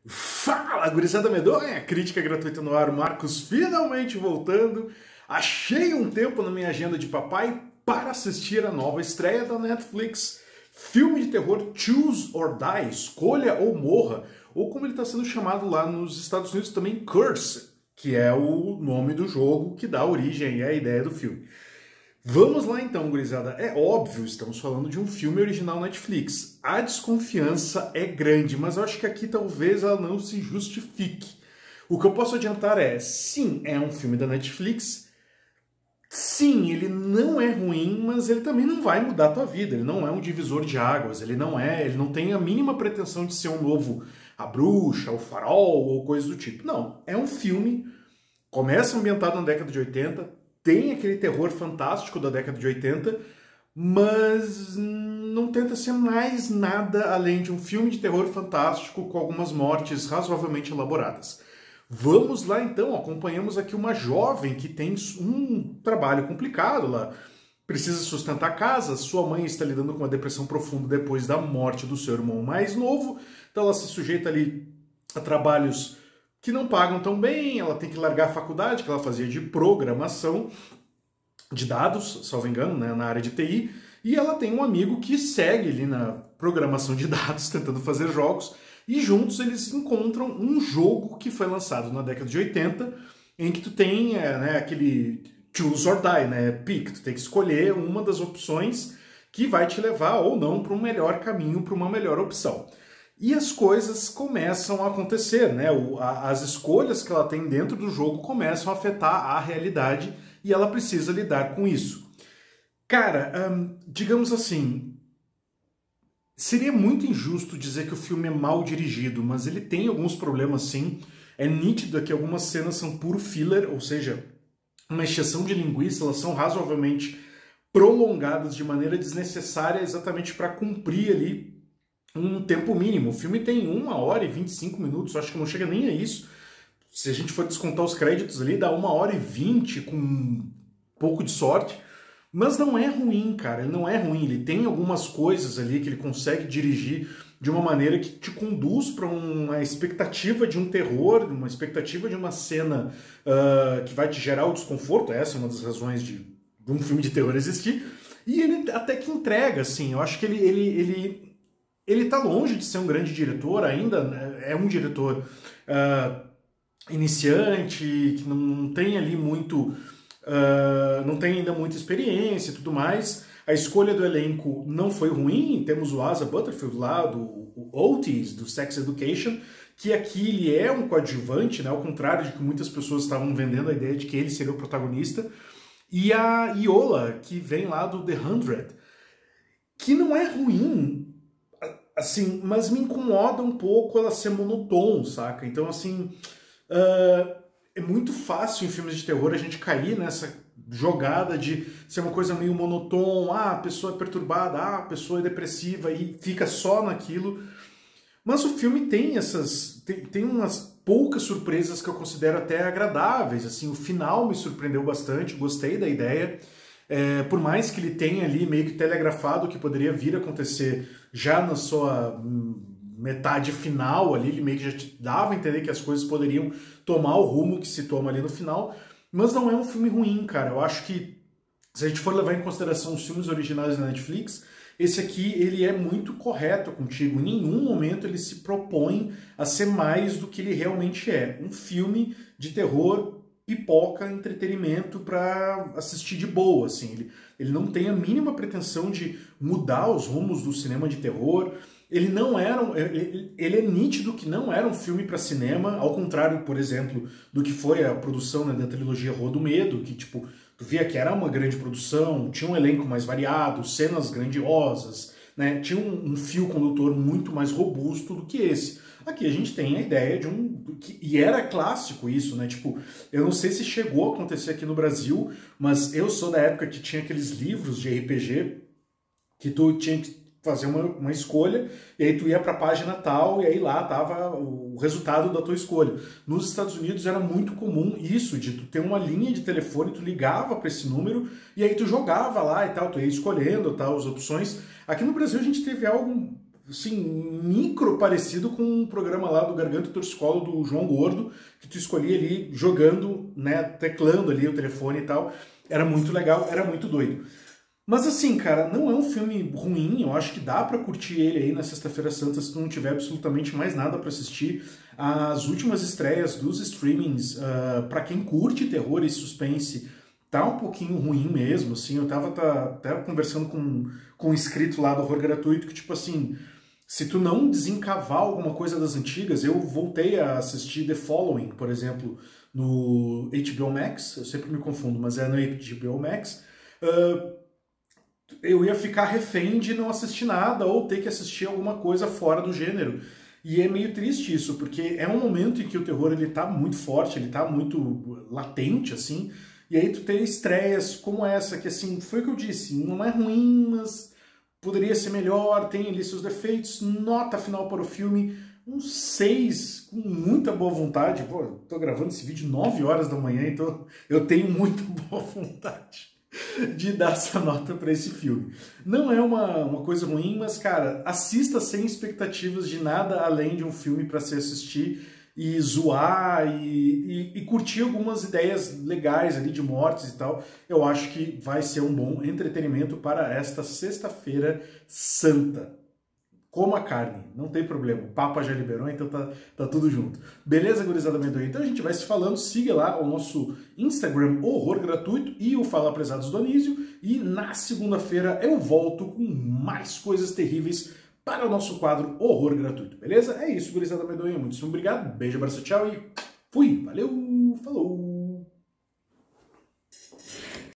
Fala, gurizada medonha! Crítica gratuita no ar, Marcos finalmente voltando. Achei um tempo na minha agenda de papai para assistir a nova estreia da Netflix, filme de terror Choose or Die, Escolha ou Morra, ou como ele está sendo chamado lá nos Estados Unidos também, Curse, que é o nome do jogo que dá origem à ideia do filme. Vamos lá então, gurizada. É óbvio, estamos falando de um filme original Netflix. A desconfiança é grande, mas eu acho que aqui talvez ela não se justifique. O que eu posso adiantar é, sim, é um filme da Netflix. Sim, ele não é ruim, mas ele também não vai mudar a tua vida. Ele não é um divisor de águas. Ele não tem a mínima pretensão de ser um novo A Bruxa, O Farol ou coisa do tipo. Não, é um filme, começa ambientado na década de 80, tem aquele terror fantástico da década de 80, mas não tenta ser mais nada além de um filme de terror fantástico com algumas mortes razoavelmente elaboradas. Vamos lá então, acompanhamos aqui uma jovem que tem um trabalho complicado, ela precisa sustentar a casa, sua mãe está lidando com uma depressão profunda depois da morte do seu irmão mais novo, então ela se sujeita ali a trabalhos que não pagam tão bem, ela tem que largar a faculdade que ela fazia de programação de dados, salvo engano, né, na área de TI, e ela tem um amigo que segue ali na programação de dados, tentando fazer jogos, e juntos eles encontram um jogo que foi lançado na década de 80, em que tu tem aquele choose or die, né, pick, tu tem que escolher uma das opções que vai te levar ou não para um melhor caminho, para uma melhor opção. E as coisas começam a acontecer, né? As escolhas que ela tem dentro do jogo começam a afetar a realidade e ela precisa lidar com isso. Cara, digamos assim, seria muito injusto dizer que o filme é mal dirigido, mas ele tem alguns problemas sim. É nítido que algumas cenas são puro filler, ou seja, uma encheção de linguiça, elas são razoavelmente prolongadas de maneira desnecessária exatamente para cumprir ali um tempo mínimo. O filme tem 1h e 25 minutos, acho que não chega nem a isso. Se a gente for descontar os créditos ali, dá 1h e 20 com um pouco de sorte. Mas não é ruim, cara, ele não é ruim. Ele tem algumas coisas ali que ele consegue dirigir de uma maneira que te conduz para uma expectativa de um terror, uma expectativa de uma cena que vai te gerar o desconforto. Essa é uma das razões de um filme de terror existir. E ele até que entrega, assim. Eu acho que ele está longe de ser um grande diretor, ainda é um diretor iniciante, que não tem ali muito, não tem ainda muita experiência e tudo mais. A escolha do elenco não foi ruim, temos o Asa Butterfield lá, o Otis, do Sex Education, que aqui ele é um coadjuvante, né, ao contrário de que muitas pessoas estavam vendendo a ideia de que ele seria o protagonista, e a Iola, que vem lá do The 100, que não é ruim, assim, mas me incomoda um pouco ela ser monotone, saca? Então, assim, é muito fácil em filmes de terror a gente cair nessa jogada de ser uma coisa meio monotone, a pessoa é perturbada, a pessoa é depressiva e fica só naquilo. Mas o filme tem tem umas poucas surpresas que eu considero até agradáveis, assim, o final me surpreendeu bastante, gostei da ideia. Por mais que ele tenha ali meio que telegrafado o que poderia vir a acontecer já na sua metade final ali, ele meio que já te dava a entender que as coisas poderiam tomar o rumo que se toma ali no final, mas não é um filme ruim, cara. Eu acho que se a gente for levar em consideração os filmes originais da Netflix, esse aqui ele é muito correto contigo. Em nenhum momento ele se propõe a ser mais do que ele realmente é. Um filme de terror, pipoca, entretenimento para assistir de boa, assim. Ele não tem a mínima pretensão de mudar os rumos do cinema de terror. Ele é nítido que não era um filme para cinema, ao contrário, por exemplo, do que foi a produção, né, da trilogia Rua do Medo, que tipo, tu via que era uma grande produção, tinha um elenco mais variado, cenas grandiosas, né, tinha um fio condutor muito mais robusto do que esse. Aqui a gente tem a ideia de e era clássico isso, né? Tipo, eu não sei se chegou a acontecer aqui no Brasil, mas eu sou da época que tinha aqueles livros de RPG que tu tinha que fazer uma escolha, e aí tu ia para a página tal, e aí lá tava o resultado da tua escolha. Nos Estados Unidos era muito comum isso, de tu ter uma linha de telefone, tu ligava para esse número, e aí tu jogava lá e tal, tu ia escolhendo tal, as opções. Aqui no Brasil a gente teve algo assim, micro parecido com um programa lá do Garganta Torcicolo do João Gordo, que tu escolhia ali jogando, né, teclando ali o telefone e tal. Era muito legal, era muito doido. Mas assim, cara, não é um filme ruim, eu acho que dá pra curtir ele aí na Sexta-feira Santa se tu não tiver absolutamente mais nada pra assistir. As últimas estreias dos streamings, pra quem curte terror e suspense, tá um pouquinho ruim mesmo, assim. Eu tava até conversando com um inscrito lá do Horror Gratuito que, tipo assim, se tu não desencavar alguma coisa das antigas, eu voltei a assistir The Following, por exemplo, no HBO Max, eu sempre me confundo, mas é no HBO Max, eu ia ficar refém de não assistir nada ou ter que assistir alguma coisa fora do gênero. E é meio triste isso, porque é um momento em que o terror ele tá muito forte, ele tá muito latente, assim, e aí tu tem estreias como essa, que assim, foi o que eu disse, não é ruim, mas poderia ser melhor, tem ali seus defeitos, nota final para o filme, um 6, com muita boa vontade. Pô, eu tô gravando esse vídeo 9 horas da manhã, então eu tenho muita boa vontade de dar essa nota para esse filme. Não é uma coisa ruim, mas, cara, assista sem expectativas de nada além de um filme para se assistir e zoar e curtir algumas ideias legais ali de mortes e tal. Eu acho que vai ser um bom entretenimento para esta Sexta-feira Santa. Coma carne, não tem problema. O Papa já liberou, então tá tudo junto. Beleza, gurizada amendoim? Então a gente vai se falando. Siga lá o nosso Instagram Horror Gratuito e o Fala Prezados do Anísio. E na segunda-feira eu volto com mais coisas terríveis para o nosso quadro Horror Gratuito. Beleza? É isso, gurizada amendoim. Muito obrigado. Beijo, abraço, tchau e fui. Valeu, falou!